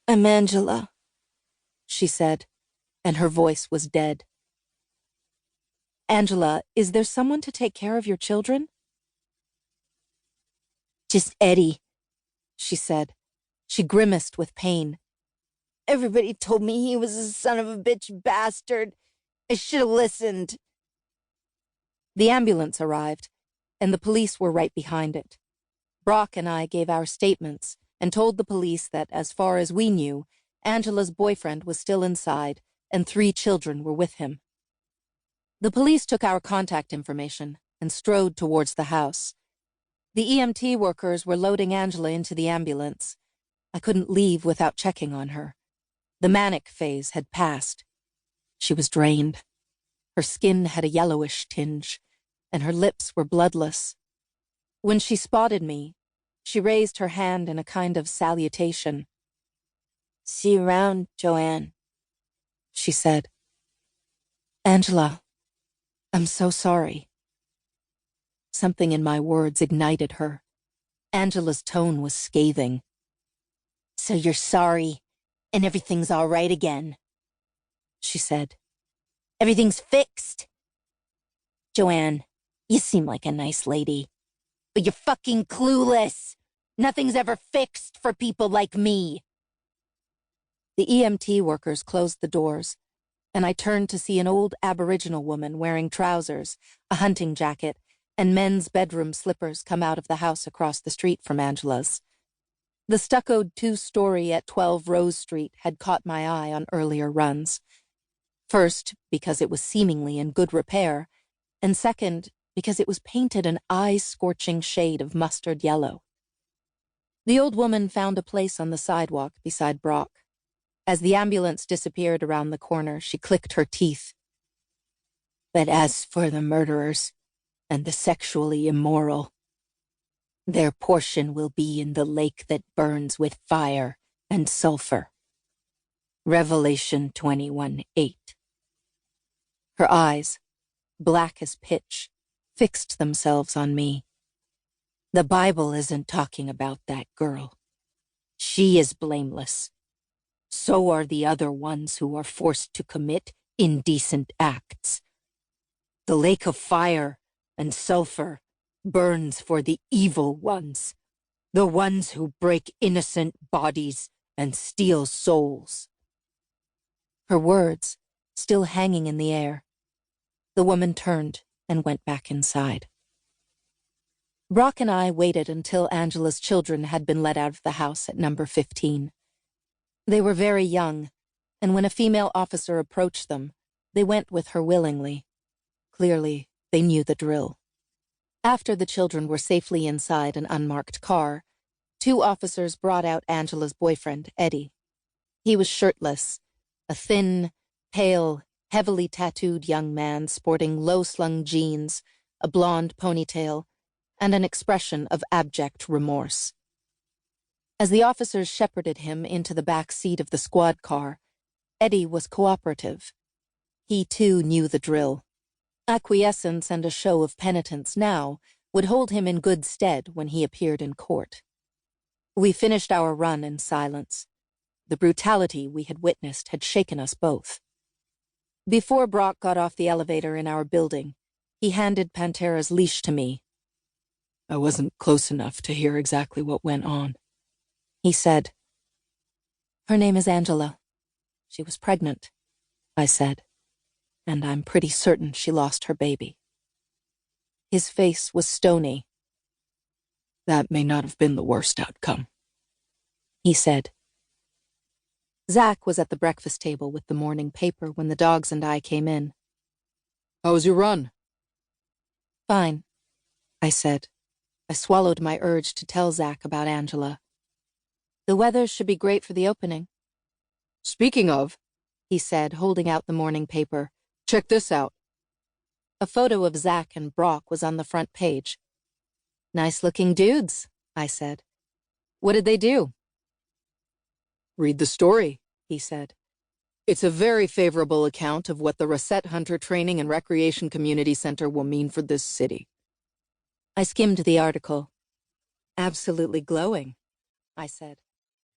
"I'm Angela," she said, and her voice was dead. "Angela, is there someone to take care of your children?" "Just Eddie," she said. She grimaced with pain. "Everybody told me he was a son of a bitch bastard. I should have listened." The ambulance arrived, and the police were right behind it. Brock and I gave our statements and told the police that, as far as we knew, Angela's boyfriend was still inside and 3 children were with him. The police took our contact information and strode towards the house. The EMT workers were loading Angela into the ambulance. I couldn't leave without checking on her. The manic phase had passed. She was drained. Her skin had a yellowish tinge, and her lips were bloodless. When she spotted me, she raised her hand in a kind of salutation. "See you around, Joanne," she said. "Angela, I'm so sorry." Something in my words ignited her. Angela's tone was scathing. "So you're sorry, and everything's all right again," she said. "Everything's fixed. Joanne, you seem like a nice lady, but you're fucking clueless. Nothing's ever fixed for people like me." The EMT workers closed the doors, and I turned to see an old Aboriginal woman wearing trousers, a hunting jacket, and men's bedroom slippers come out of the house across the street from Angela's. The stuccoed 2-story at 12 Rose Street had caught my eye on earlier runs. First, because it was seemingly in good repair, and second, because it was painted an eye-scorching shade of mustard yellow. The old woman found a place on the sidewalk beside Brock. As the ambulance disappeared around the corner, she clicked her teeth. "But as for the murderers and the sexually immoral, their portion will be in the lake that burns with fire and sulfur." Revelation 21:8. Her eyes, black as pitch, fixed themselves on me. "The Bible isn't talking about that girl. She is blameless. So are the other ones who are forced to commit indecent acts. The lake of fire and sulfur burns for the evil ones, the ones who break innocent bodies and steal souls." Her words, still hanging in the air. The woman turned and went back inside. Brock and I waited until Angela's children had been let out of the house at number 15. They were very young, and when a female officer approached them, they went with her willingly. Clearly, they knew the drill. After the children were safely inside an unmarked car, 2 officers brought out Angela's boyfriend, Eddie. He was shirtless, a thin, pale, heavily tattooed young man sporting low-slung jeans, a blonde ponytail, and an expression of abject remorse. As the officers shepherded him into the back seat of the squad car, Eddie was cooperative. He, too, knew the drill. Acquiescence and a show of penitence now would hold him in good stead when he appeared in court. We finished our run in silence. The brutality we had witnessed had shaken us both. Before Brock got off the elevator in our building, he handed Pantera's leash to me. "I wasn't close enough to hear exactly what went on," he said. "Her name is Angela. She was pregnant," I said, "and I'm pretty certain she lost her baby." His face was stony. "That may not have been the worst outcome," he said. Zack was at the breakfast table with the morning paper when the dogs and I came in. "How was your run?" "Fine," I said. I swallowed my urge to tell Zack about Angela. "The weather should be great for the opening." "Speaking of," he said, holding out the morning paper, "check this out." A photo of Zack and Brock was on the front page. "Nice-looking dudes," I said. "What did they do?" "Read the story," he said. "It's a very favorable account of what the Racette-Hunter Training and Recreation Community Center will mean for this city." I skimmed the article. "Absolutely glowing," I said.